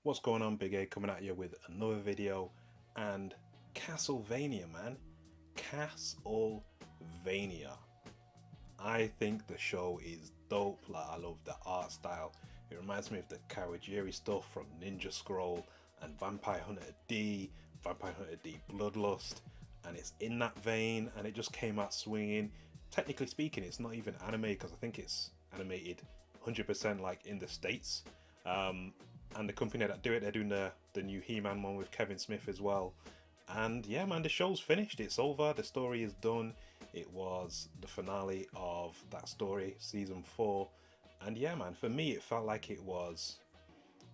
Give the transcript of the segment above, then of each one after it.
What's going on, Big A, coming at you with another video. And Castlevania, man. Castlevania. I think the show is dope. Like, I love the art style. It reminds me of the Kawajiri stuff from Ninja Scroll and Vampire Hunter D, Vampire Hunter D Bloodlust. And it's in that vein, and it just came out swinging. Technically speaking, it's not even anime because I think it's animated 100% like in the States. And the company that do it, they're doing the new He-Man one with Kevin Smith as well. And yeah, man, the show's finished. It's over. The story is done. It was the finale of that story, season 4. And yeah, man, for me, it felt like it was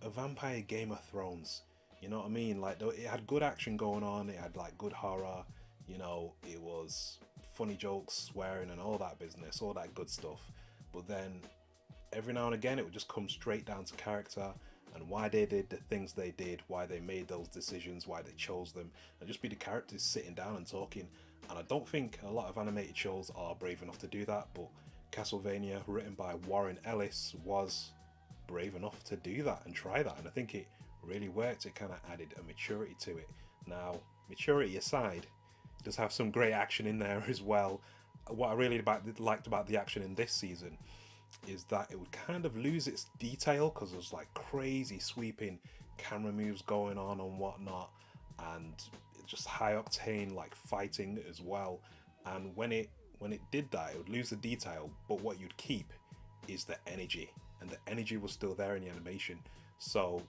a vampire Game of Thrones. You know what I mean? Like, it had good action going on. It had like good horror. You know, it was funny jokes, swearing, and all that business, all that good stuff. But then every now and again, it would just come straight down to character and why they did the things they did, why they made those decisions, why they chose them, and just be the characters sitting down and talking. And I don't think a lot of animated shows are brave enough to do that, but Castlevania, written by Warren Ellis, was brave enough to do that and try that, and I think it really worked. It kind of added a maturity to it. Now, maturity aside, it does have some great action in there as well. What I really liked about the action in this season is that it would kind of lose its detail because there's like crazy sweeping camera moves going on and whatnot, and just high octane like fighting as well. And when it did that, it would lose the detail, but what you'd keep is the energy, and the energy was still there in the animation. So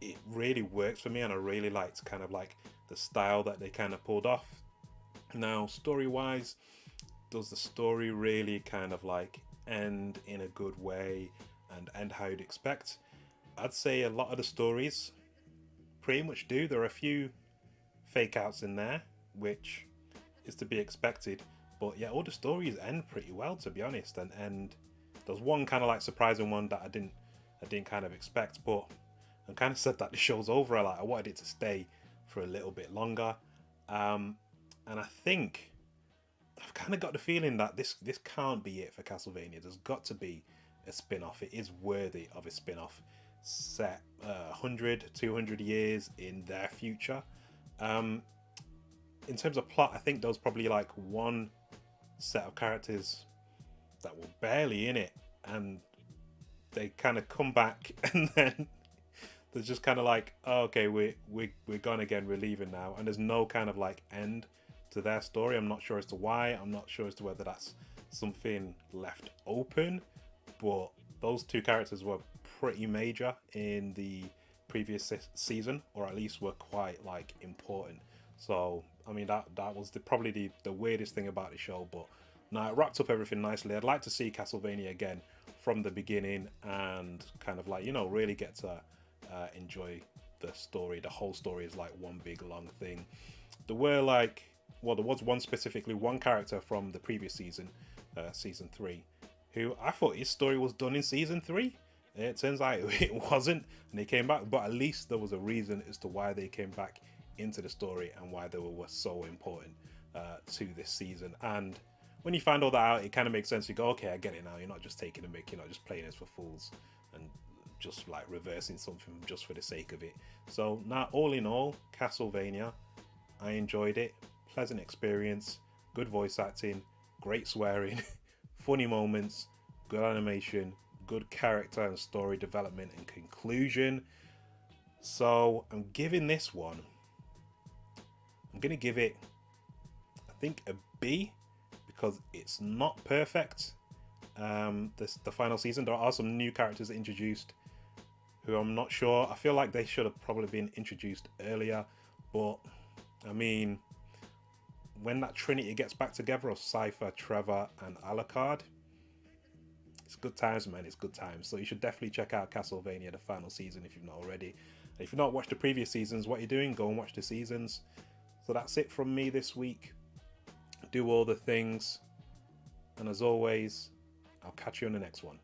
it really works for me, and I really liked kind of like the style that they kind of pulled off. Now, story wise, does the story really kind of like end in a good way and end how you'd expect? I'd say a lot of the stories pretty much do. There are a few fake outs in there, which is to be expected, but yeah, all the stories end pretty well, to be honest. And there's one kind of like surprising one that I didn't kind of expect, but I'm kind of sad that the show's over. I wanted it to stay for a little bit longer, and I think I've kind of got the feeling that this can't be it for Castlevania. There's got to be a spin-off. It is worthy of a spin-off set 100, 200 years in their future. In terms of plot, I think there was probably like one set of characters that were barely in it, and they kind of come back, and then there's just kind of like, oh, okay, we're gone again, we're leaving now, and there's no kind of like end to their story. I'm not sure as to why. I'm not sure as to whether that's something left open, but those two characters were pretty major in the previous season, or at least were quite like important. So I mean, that was probably the weirdest thing about the show, but now it wrapped up everything nicely. I'd like to see Castlevania again from the beginning and kind of like, you know, really get to enjoy the story. The whole story is like one big long thing. There were like, well, there was one character from the previous season, season 3, who I thought his story was done in season 3. It turns out it wasn't, and they came back, but at least there was a reason as to why they came back into the story and why they were so important to this season. And when you find all that out, it kind of makes sense. You go, okay, I get it now. You're not just taking a mick, you're not just playing this for fools and just like reversing something just for the sake of it. So now, all in all, Castlevania, I enjoyed it. Pleasant experience, good voice acting, great swearing, funny moments, good animation, good character and story development and conclusion. So I'm giving this one, I'm gonna give it, I think, a B, because it's not perfect. The final season, there are some new characters introduced who I'm not sure. I feel like they should have probably been introduced earlier, but I mean, when that Trinity gets back together of Cypher, Trevor, and Alucard, it's good times, man. It's good times. So you should definitely check out Castlevania, the final season, if you've not already. And if you've not watched the previous seasons, what you're doing, go and watch the seasons. So that's it from me this week. Do all the things. And as always, I'll catch you on the next one.